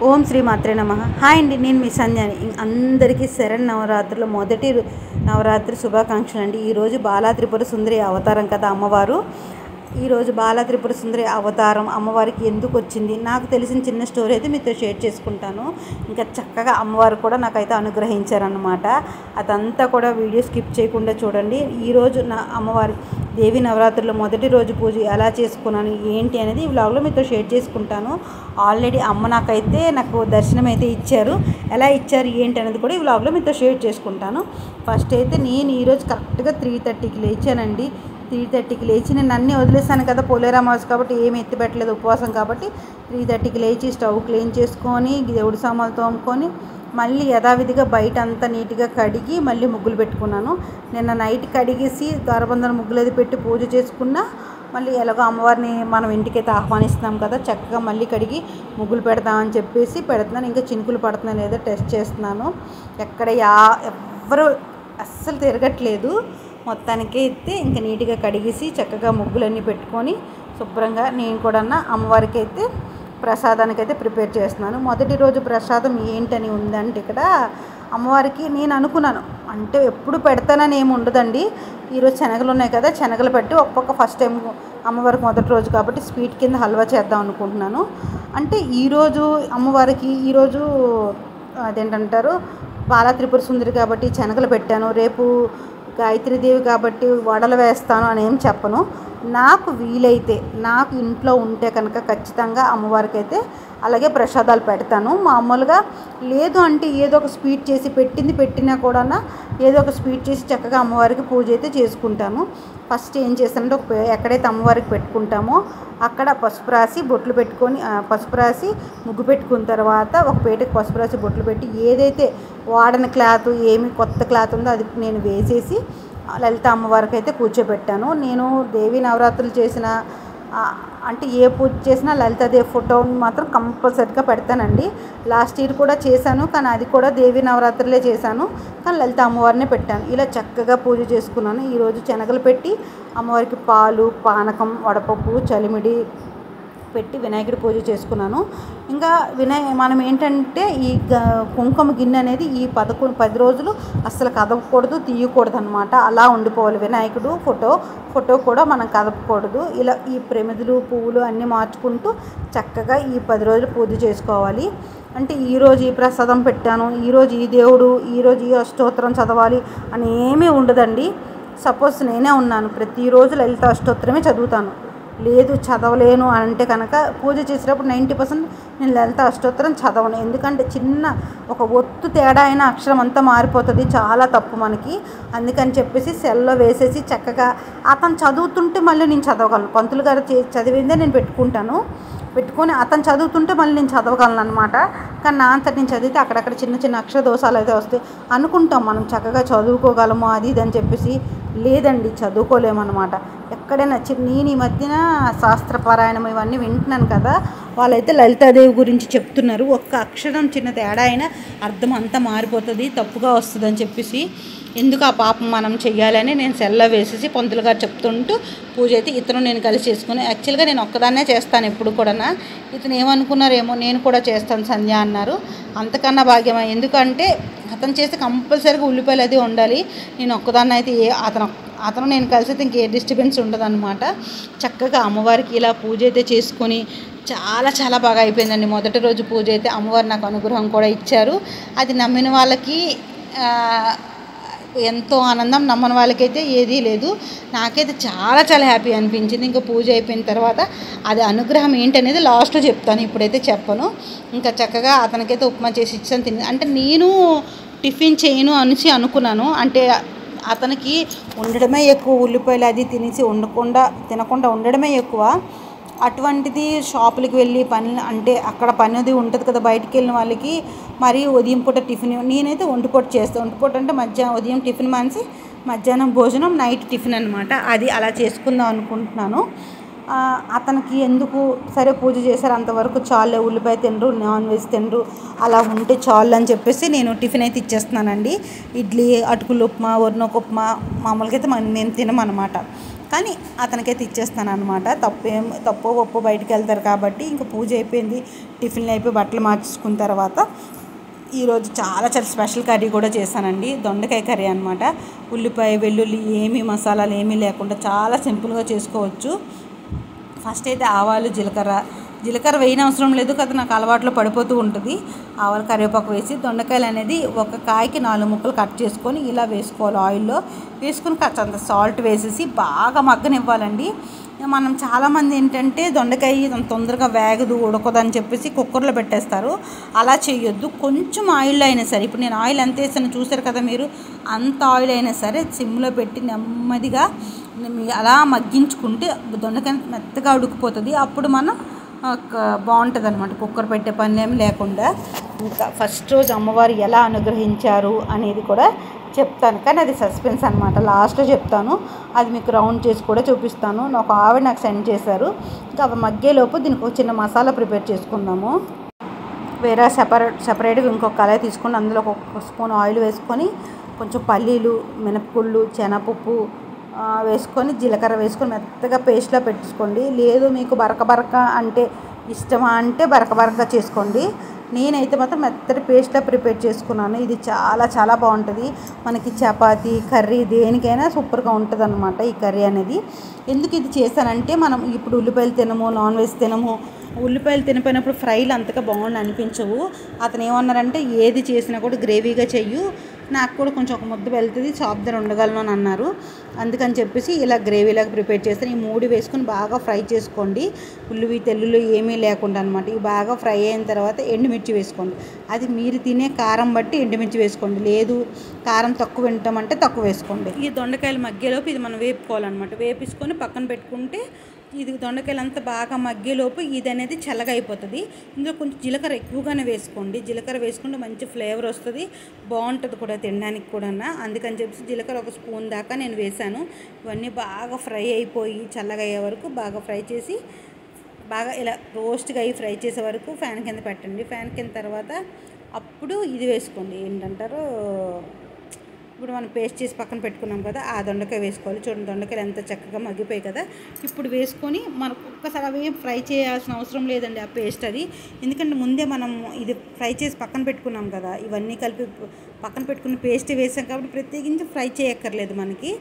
ఓం శ్రీ మాత్రే నమః. హాయ్ అండి, నేను మీ సంధ్యాని. అందరికీ శరణ్ నవరాత్రుల మొదటి నవరాత్రి శుభాకాంక్షలు అండి. ఈరోజు బాలా త్రిపుర సుందరి అవతారం కదా అమ్మవారు. ఈరోజు బాలా త్రిపుర సుందరి అవతారం అమ్మవారికి ఎందుకు వచ్చింది, నాకు తెలిసిన చిన్న స్టోరీ అయితే మీతో షేర్ చేసుకుంటాను. ఇంకా చక్కగా అమ్మవారు కూడా నాకైతే అనుగ్రహించారనమాట. అదంతా కూడా వీడియో స్కిప్ చేయకుండా చూడండి. ఈరోజు నా అమ్మవారి దేవి నవరాత్రుల మొదటి రోజు పూజ ఎలా చేసుకున్నాను ఏంటి అనేది ఈ వ్లాగ్లో మీతో షేర్ చేసుకుంటాను. ఆల్రెడీ అమ్మ నాకు దర్శనం అయితే ఇచ్చారు. ఎలా ఇచ్చారు ఏంటి అనేది కూడా ఈ వ్లాగ్లో మీతో షేర్ చేసుకుంటాను. ఫస్ట్ అయితే నేను ఈరోజు కరెక్ట్గా 3:30కి లేచానండి. 3:30కి లేచి నేను అన్నీ వదిలేసాను కదా, పోలేరా అమావాస్య కాబట్టి ఏమి ఎత్తిపెట్టలేదు, ఉపవాసం కాబట్టి 3:30కి లేచి స్టవ్ క్లీన్ చేసుకొని దేవుడి సామాన్లు తోముకొని మళ్ళీ యథావిధిగా బయట అంతా నీట్గా కడిగి మళ్ళీ ముగ్గులు పెట్టుకున్నాను. నిన్న నైట్ కడిగేసి ద్వారబంధన ముగ్గులు అది పెట్టి పూజ చేసుకున్నా. మళ్ళీ ఎలాగో అమ్మవారిని మనం ఇంటికైతే ఆహ్వానిస్తున్నాం కదా, చక్కగా మళ్ళీ కడిగి ముగ్గులు పెడతామని చెప్పేసి పెడుతున్నాను. ఇంకా చినుకులు పడుతున్నా లేదా టెస్ట్ చేస్తున్నాను. ఎక్కడ ఎవ్వరు అస్సలు తిరగట్లేదు. మొత్తానికి అయితే ఇంకా నీట్గా కడిగేసి చక్కగా ముగ్గులన్నీ పెట్టుకొని శుభ్రంగా నేను కూడా అమ్మవారికి అయితే ప్రసాదానికి అయితే ప్రిపేర్ చేస్తున్నాను. మొదటి రోజు ప్రసాదం ఏంటని ఉందంటే ఇక్కడ అమ్మవారికి నేను అనుకున్నాను, అంటే ఎప్పుడు పెడతానని ఏమి ఉండదండి. ఈరోజు శనగలు ఉన్నాయి కదా, శనగలు పెట్టి ఒక్కొక్క ఫస్ట్ టైం అమ్మవారికి మొదటి రోజు కాబట్టి స్వీట్ కింద హల్వా చేద్దాం అనుకుంటున్నాను. అంటే ఈరోజు అమ్మవారికి ఈరోజు అదేంటంటారు బాలా త్రిపుర సుందరి కాబట్టి శనగలు పెట్టాను. రేపు గాయత్రీదేవి కాబట్టి వడలు వేస్తాను అని ఏం చెప్పను. నాకు వీలైతే నాకు ఇంట్లో ఉంటే కనుక ఖచ్చితంగా అమ్మవారికి అయితే అలాగే ప్రసాదాలు పెడతాను. మామూలుగా లేదు అంటే ఏదో ఒక స్వీట్ చేసి పెట్టినా కూడా ఏదో ఒక స్వీట్ చేసి చక్కగా అమ్మవారికి పూజ అయితే చేసుకుంటాను. ఫస్ట్ ఏం చేస్తానంటే ఎక్కడైతే అమ్మవారికి పెట్టుకుంటామో అక్కడ పసుపు రాసి బొట్లు పెట్టుకొని పసుపు రాసి ముగ్గు పెట్టుకున్న తర్వాత ఒక పేటకి పసుపు రాసి బొట్లు పెట్టి ఏదైతే వాడని క్లాత్ ఏమి కొత్త క్లాత్ ఉందో అది నేను వేసేసి లలిత అమ్మవారికి అయితే కూర్చోబెట్టాను. నేను దేవి నవరాత్రులు చేసిన అంటే ఏ పూజ చేసినా లలితాదేవి ఫోటోని మాత్రం కంపల్సరీగా పెడతానండి. లాస్ట్ ఇయర్ కూడా చేశాను, కానీ అది కూడా దేవి నవరాత్రులే చేశాను, కానీ లలిత అమ్మవారినే పెట్టాను. ఇలా చక్కగా పూజ చేసుకున్నాను. ఈరోజు శనగలు పెట్టి అమ్మవారికి పాలు, పానకం, వడపప్పు, చలిమిడి పెట్టి వినాయకుడి పూజ చేసుకున్నాను. ఇంకా మనం ఏంటంటే ఈ కుంకుమ గిన్నె అనేది ఈ 10 రోజులు అస్సలు కదపకూడదు, తీయకూడదు అనమాట. అలా ఉండిపోవాలి. వినాయకుడు ఫోటో కూడా మనం కదపకూడదు. ఇలా ఈ ప్రమిదలు పువ్వులు అన్నీ మార్చుకుంటూ చక్కగా ఈ 10 రోజులు పూజ చేసుకోవాలి. అంటే ఈరోజు ఈ ప్రసాదం పెట్టాను, ఈరోజు ఈ దేవుడు, ఈరోజు ఈ అష్టోత్తరం చదవాలి అని ఏమీ ఉండదండి. సపోజ్ నేనే ఉన్నాను, ప్రతిరోజు లలిత అష్టోత్తరమే చదువుతాను. లేదు చదవలేను అంటే కనుక పూజ చేసేటప్పుడు 90% నేను లలిత అష్టోత్తరం చదవను. ఎందుకంటే చిన్న ఒక ఒత్తు తేడా అయిన అక్షరం అంతా మారిపోతుంది, చాలా తప్పు మనకి. అందుకని చెప్పేసి సెల్లో వేసేసి చక్కగా అతను చదువుతుంటే మళ్ళీ నేను చదవగలను. పంతులు గారు చదివిందే నేను పెట్టుకొని అతను చదువుతుంటే మళ్ళీ నేను చదవగలను అనమాట. కానీ నా అంతటి నేను చదివితే అక్కడక్కడ చిన్న అక్షర దోషాలు అయితే వస్తాయి. అనుకుంటాం మనం చక్కగా చదువుకోగలము అది ఇది అని చెప్పేసి, లేదండి చదువుకోలేమన్నమాట. ఎక్కడైనా నేను ఈ మధ్యన శాస్త్రపారాయణం ఇవన్నీ వింటున్నాను కదా, వాళ్ళైతే లలితాదేవి గురించి చెప్తున్నారు. ఒక్క అక్షరం చిన్న తేడా అయినా అర్థం అంతా మారిపోతుంది, తప్పుగా వస్తుంది అని చెప్పేసి ఎందుకు ఆ పాపం మనం చెయ్యాలని నేను సెల్లో వేసేసి పంతులు గారు చెప్తుంటూ పూజ అయితే ఇతను నేను కలిసి చేసుకుని, యాక్చువల్గా నేను ఒక్కదాన్నే చేస్తాను ఎప్పుడు కూడా. ఇతను ఏమనుకున్నారేమో నేను కూడా చేస్తాను సంధ్య అన్నారు. అంతకన్నా భాగ్యమా, ఎందుకంటే అతను చేస్తే కంపల్సరీగా ఉల్లిపాయలు అది ఉండాలి. నేను ఒక్కదాన్ని అయితే అతను నేను కలిసి అయితే ఇంకే డిస్టర్బెన్స్ ఉండదన్నమాట. చక్కగా అమ్మవారికి ఇలా పూజ అయితే చేసుకొని చాలా బాగా అయిపోయిందండి. మొదటి రోజు పూజ అయితే అమ్మవారు నాకు అనుగ్రహం కూడా ఇచ్చారు. అది నమ్మిన వాళ్ళకి ఎంతో ఆనందం, నమ్మని వాళ్ళకైతే ఏదీ లేదు. నాకైతే చాలా హ్యాపీ అనిపించింది. ఇంకా పూజ అయిపోయిన తర్వాత అది అనుగ్రహం ఏంటనేది లాస్ట్లో చెప్తాను, ఇప్పుడైతే చెప్పను. ఇంకా చక్కగా అతనికైతే ఉప్మా చేసి ఇచ్చాను, తిని. అంటే నేను టిఫిన్ చేయను అనేసి అనుకున్నాను. అంటే అతనికి ఉండడమే ఎక్కువ, ఉల్లిపాయలు అది తినకుండా ఉండడమే ఎక్కువ. అటువంటిది షాపులకి వెళ్ళి అంటే అక్కడ పని అది ఉంటుంది కదా, బయటికి వెళ్ళిన వాళ్ళకి మరి ఉదయం పూట టిఫిన్ నేనైతే ఒంటిపూట చేస్తాను. ఒంటిపూట అంటే ఉదయం టిఫిన్ మానేసి మధ్యాహ్నం భోజనం, నైట్ టిఫిన్ అనమాట. అది అలా చేసుకుందాం అనుకుంటున్నాను. అతనికి ఎందుకు సరే పూజ చేశారు అంతవరకు చాలే, ఉల్లిపాయ తినరు, నాన్ వెజ్ తినరు, అలా ఉంటే చాలు అని చెప్పేసి నేను టిఫిన్ అయితే ఇచ్చేస్తున్నానండి. ఇడ్లీ, అటుకులు ఉప్మా, వరినొక ఉప్మా మామూలుగా అయితే మేము తినమన్నమాట. కానీ అతనికైతే ఇచ్చేస్తాను అనమాట. తప్పో ఒప్పో బయటికి వెళ్తారు కాబట్టి ఇంక పూజ అయిపోయింది, టిఫిన్లు అయిపోయి బట్టలు మార్చుకున్న తర్వాత ఈరోజు చాలా స్పెషల్ కర్రీ కూడా చేశానండి. దొండకాయ కర్రీ అనమాట. ఉల్లిపాయ వెల్లుల్లి ఏమీ మసాలాలు ఏమీ లేకుండా చాలా సింపుల్గా చేసుకోవచ్చు. ఫస్ట్ అయితే ఆవాలు జీలకర్ర వేయని అవసరం లేదు కదా, నాకు అలవాట్లో పడిపోతూ ఉంటుంది. ఆవాలు కరివేపాకు వేసి దొండకాయలు అనేది ఒక కాయకి 4 ముక్కలు కట్ చేసుకొని ఇలా వేసుకోవాలి. ఆయిల్లో వేసుకొని కాస్తంత సాల్ట్ వేసేసి బాగా మగ్గనివ్వాలండి. మనం చాలామంది ఏంటంటే దొండకాయ తొందరగా వేగదు, ఉడకదని చెప్పేసి కుక్కర్లో పెట్టేస్తారు. అలా చేయొద్దు. కొంచెం ఆయిల్ అయినా సరే, ఇప్పుడు నేను ఆయిల్ ఎంత వేసాను చూసారు కదా మీరు, అంత ఆయిల్ అయినా సరే సిమ్లో పెట్టి నెమ్మదిగా అలా మగ్గించుకుంటే దొండకాయ మెత్తగా ఉడికిపోతుంది. అప్పుడు మనం బాగుంటుంది అనమాట, కుక్కర్ పెట్టే పని ఏమి లేకుండా. ఇంకా ఫస్ట్ రోజు అమ్మవారు ఎలా అనుగ్రహించారు అనేది కూడా చెప్తాను, కానీ అది సస్పెన్స్ అనమాట. లాస్ట్లో చెప్తాను. అది మీకు రౌండ్ చేసి కూడా చూపిస్తాను. ఒక ఆవిడ నాకు సెండ్ చేశారు. ఇంకా అవి మగ్గేలోపు దీనికి ఒక చిన్న మసాలా ప్రిపేర్ చేసుకుందాము. వేరే సపరేట్గా ఇంకొక కళాయి తీసుకొని అందులో ఒక స్పూన్ ఆయిల్ వేసుకొని కొంచెం పల్లీలు, మినపగుళ్ళు, శనగపప్పు వేసుకొని జీలకర్ర వేసుకొని మెత్తగా పేస్ట్లా పెట్టుకోండి. లేదు మీకు బరక అంటే ఇష్టమా అంటే బరక చేసుకోండి. నేనైతే మాత్రం మెత్తటి పేస్ట్లా ప్రిపేర్ చేసుకున్నాను. ఇది చాలా బాగుంటుంది. మనకి చపాతీ కర్రీ దేనికైనా సూపర్గా ఉంటుంది అనమాట ఈ కర్రీ అనేది. ఎందుకు ఇది చేశానంటే, మనం ఇప్పుడు ఉల్లిపాయలు తినము, నాన్ వెజ్ తినము. ఉల్లిపాయలు తినిపోయినప్పుడు ఫ్రైలు అంతగా బాగుండి అనిపించవు. అతను ఏమన్నారంటే ఏది చేసినా కూడా గ్రేవీగా చెయ్యు, నాకు కూడా కొంచెం ఒక ముద్ద వెళ్తుంది, చాప్ దగ్గర ఉండగలను అని అన్నారు. అందుకని చెప్పేసి ఇలా గ్రేవీలాగా ప్రిపేర్ చేస్తాను. ఈ 3 వేసుకొని బాగా ఫ్రై చేసుకోండి. ఉల్లివి తెల్లులు ఏమీ లేకుండా అనమాట. ఇవి బాగా ఫ్రై అయిన తర్వాత ఎండుమిర్చి వేసుకోండి. అది మీరు తినే కారం బట్టి ఎండుమిర్చి వేసుకోండి. లేదు కారం తక్కువ వింటామంటే తక్కువ వేసుకోండి. ఈ దొండకాయలు మగ్గేలోపు ఇది మనం వేపుకోవాలన్నమాట. వేపించుకొని పక్కన పెట్టుకుంటే ఇది దొండకాయలు అంతా బాగా మగ్గేలోపు ఇది అనేది చల్లగా అయిపోతుంది. ఇందులో కొంచెం జీలకర్ర ఎక్కువగానే వేసుకోండి. జీలకర్ర వేసుకుంటే మంచి ఫ్లేవర్ వస్తుంది, బాగుంటుంది కూడా తినడానికి కూడా. అందుకని చెప్పి జీలకర్ర ఒక స్పూన్ దాకా నేను వేసాను. ఇవన్నీ బాగా ఫ్రై అయిపోయి చల్లగా అయ్యే వరకు బాగా ఫ్రై చేసి బాగా ఇలా రోస్ట్గా అయ్యి ఫ్రై చేసే వరకు ఫ్యాన్ కింద పెట్టండి. ఫ్యాన్ కింద తర్వాత అప్పుడు ఇది వేసుకోండి, ఏంటంటారు, ఇప్పుడు మనం పేస్ట్ చేసి పక్కన పెట్టుకున్నాం కదా, ఆ దొండకాయ వేసుకోవాలి. చూడండి దొండకాయలు ఎంత చక్కగా మగ్గిపోయి కదా. ఇప్పుడు వేసుకొని మనకు ఒక్కసారి అవి ఫ్రై చేయాల్సిన అవసరం లేదండి ఆ పేస్ట్ అది. ఎందుకంటే ముందే మనం ఇది ఫ్రై చేసి పక్కన పెట్టుకున్నాం కదా, ఇవన్నీ కలిపి పక్కన పెట్టుకున్న పేస్ట్ వేసాం కాబట్టి ప్రత్యేకించి ఫ్రై చేయక్కర్లేదు మనకి.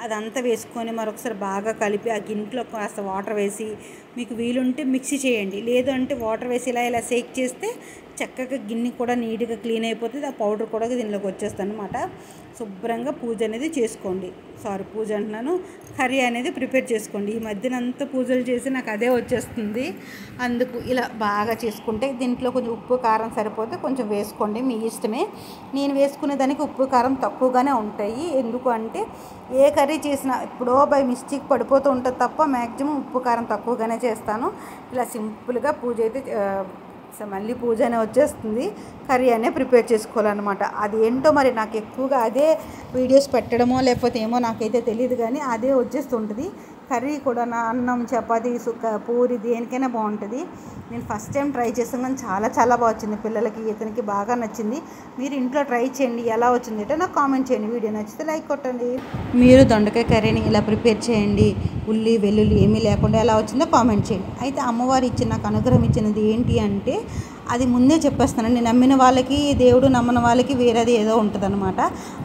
అదంతా వేసుకొని మరొకసారి బాగా కలిపి ఆ గిన్నెలో కాస్త వాటర్ వేసి, మీకు వీలుంటే మిక్సీ చేయండి, లేదు అంటే వాటర్ వేసి ఇలా షేక్ చేస్తే చక్కగా గిన్నె కూడా నీట్గా క్లీన్ అయిపోతుంది. ఆ పౌడర్ కూడా దీనిలోకి వచ్చేస్తుంది అనమాట. శుభ్రంగా పూజ అనేది చేసుకోండి. పూజ అంటున్నాను, కర్రీ అనేది ప్రిపేర్ చేసుకోండి. ఈ మధ్యన అంతా పూజలు చేసి నాకు అదే వచ్చేస్తుంది. అందుకు ఇలా బాగా చేసుకుంటే దీంట్లో కొంచెం ఉప్పు కారం సరిపోతే కొంచెం వేసుకోండి, మీ ఇష్టమే. నేను వేసుకునే దానికి ఉప్పు కారం తక్కువగానే ఉంటాయి. ఎందుకు అంటే ఏ కర్రీ చేసినా ఎప్పుడో బై మిస్టేక్ పడిపోతూ ఉంటుంది తప్ప మ్యాక్సిమం ఉప్పు కారం తక్కువగానే చేస్తాను. ఇలా సింపుల్గా పూజ అయితే మళ్ళీ పూజ అనే వచ్చేస్తుంది. కర్రీ అనే ప్రిపేర్ చేసుకోవాలన్నమాట. అది ఏంటో మరి నాకు ఎక్కువగా అదే వీడియోస్ పెట్టడమో లేకపోతే ఏమో నాకైతే తెలియదు, కానీ అదే వచ్చేస్తుంటుంది. కర్రీ కూడా నా అన్నం చపాతీ పూరి దేనికైనా బాగుంటుంది. నేను ఫస్ట్ టైం ట్రై చేసాను కానీ చాలా బాగా వచ్చింది. పిల్లలకి ఇతనికి బాగా నచ్చింది. మీరు ఇంట్లో ట్రై చేయండి, ఎలా వచ్చింది అంటే నాకు కామెంట్ చేయండి. వీడియో నచ్చితే లైక్ కొట్టండి. మీరు దొండకాయ కర్రీని ఇలా ప్రిపేర్ చేయండి, ఉల్లి వెల్లుల్లి ఏమీ లేకుండా ఎలా వచ్చిందో కామెంట్ చేయండి. అయితే అమ్మవారు ఇచ్చిన నాకు అనుగ్రహం ఇచ్చినది ఏంటి అంటే అది ముందే చెప్పేస్తానండి. నమ్మిన వాళ్ళకి దేవుడు, నమ్మని వాళ్ళకి వేరేది ఏదో ఉంటుంది అనమాట.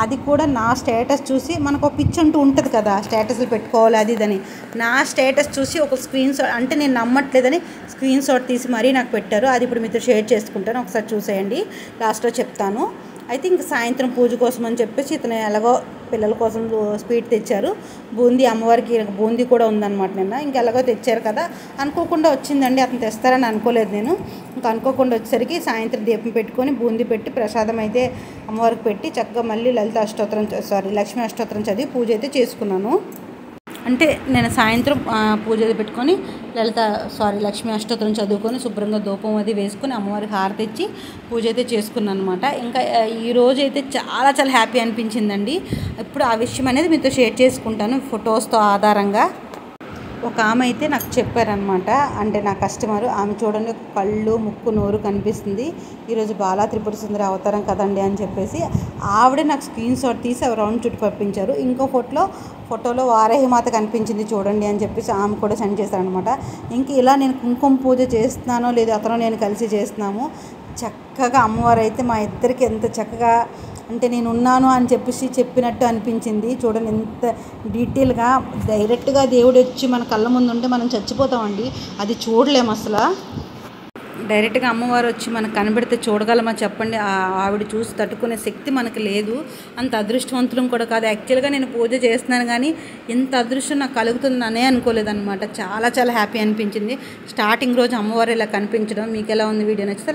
అది కూడా నా స్టేటస్ చూసి, మనకు ఒక పిచ్ అంటూ ఉంటుంది కదా, స్టేటస్లు పెట్టుకోవాలి అది ఇదని. నా స్టేటస్ చూసి ఒక స్క్రీన్ షాట్, అంటే నేను నమ్మట్లేదని స్క్రీన్ షాట్ తీసి మరీ నాకు పెట్టారు. అది ఇప్పుడు మీతో షేర్ చేసుకుంటాను, ఒకసారి చూసేయండి, లాస్ట్లో చెప్తాను. అయితే ఇంక సాయంత్రం పూజ కోసం అని చెప్పేసి ఇతను ఎలాగో పిల్లల కోసం స్వీట్ తెచ్చారు. బూందీ, అమ్మవారికి బూందీ కూడా ఉందన్నమాట నిన్న. ఎలాగో తెచ్చారు కదా, అనుకోకుండా వచ్చిందండి. అతను తెస్తారని అనుకోలేదు నేను. ఇంకా అనుకోకుండా వచ్చేసరికి సాయంత్రం దీపం పెట్టుకొని బూందీ పెట్టి ప్రసాదం అయితే అమ్మవారికి పెట్టి చక్కగా మళ్ళీ లక్ష్మీ అష్టోత్తరం చదివి పూజ అయితే చేసుకున్నాను. అంటే నేను సాయంత్రం పూజ పెట్టుకొని లక్ష్మీ అష్టోత్తరం చదువుకొని శుభ్రంగా ధూపం అది వేసుకొని అమ్మవారికి హారతి ఇచ్చి పూజ అయితే చేసుకున్నాను అనమాట. ఇంకా ఈరోజు అయితే చాలా హ్యాపీ అనిపించిందండి. ఇప్పుడు ఆ విషయం అనేది మీతో షేర్ చేసుకుంటాను ఫొటోస్తో ఆధారంగా. ఒక ఆమె అయితే నాకు చెప్పారనమాట, అంటే నా కస్టమర్. ఆమె చూడండి, కళ్ళు, ముక్కు, నోరు కనిపిస్తుంది, ఈరోజు బాలా త్రిపుర సుందరి అవతారం కదండి అని చెప్పేసి ఆవిడే నాకు స్క్రీన్ షాట్ తీసి రౌండ్ చుట్టూ పంపించారు. ఇంకో ఫోటోలో వారాహిమాత కనిపించింది చూడండి అని చెప్పేసి ఆమె కూడా సెండ్ చేశారనమాట. ఇంక ఇలా నేను కుంకుమ పూజ చేస్తున్నానో లేదో అతను నేను కలిసి చేస్తున్నాము. చక్కగా అమ్మవారు అయితే మా ఇద్దరికి ఎంత చక్కగా, అంటే నేను ఉన్నాను అని చెప్పేసి చెప్పినట్టు అనిపించింది. చూడండి ఎంత డీటెయిల్గా, డైరెక్ట్గా దేవుడు వచ్చి మన కళ్ళ ముందు ఉంటే మనం చచ్చిపోతామండి, అది చూడలేము అసలు. డైరెక్ట్గా అమ్మవారు వచ్చి మనకు కనబెడితే చూడగలమా చెప్పండి? ఆవిడ చూసి తట్టుకునే శక్తి మనకు లేదు. అంత అదృష్టవంతులం కూడా కాదు. యాక్చువల్గా నేను పూజ చేస్తున్నాను కానీ ఇంత అదృష్టం నాకు కలుగుతుందనే అనుకోలేదన్నమాట. చాలా చాలా హ్యాపీ అనిపించింది స్టార్టింగ్ రోజు అమ్మవారు ఇలా కనిపించడం. మీకు ఎలా ఉంది వీడియో నచ్చితే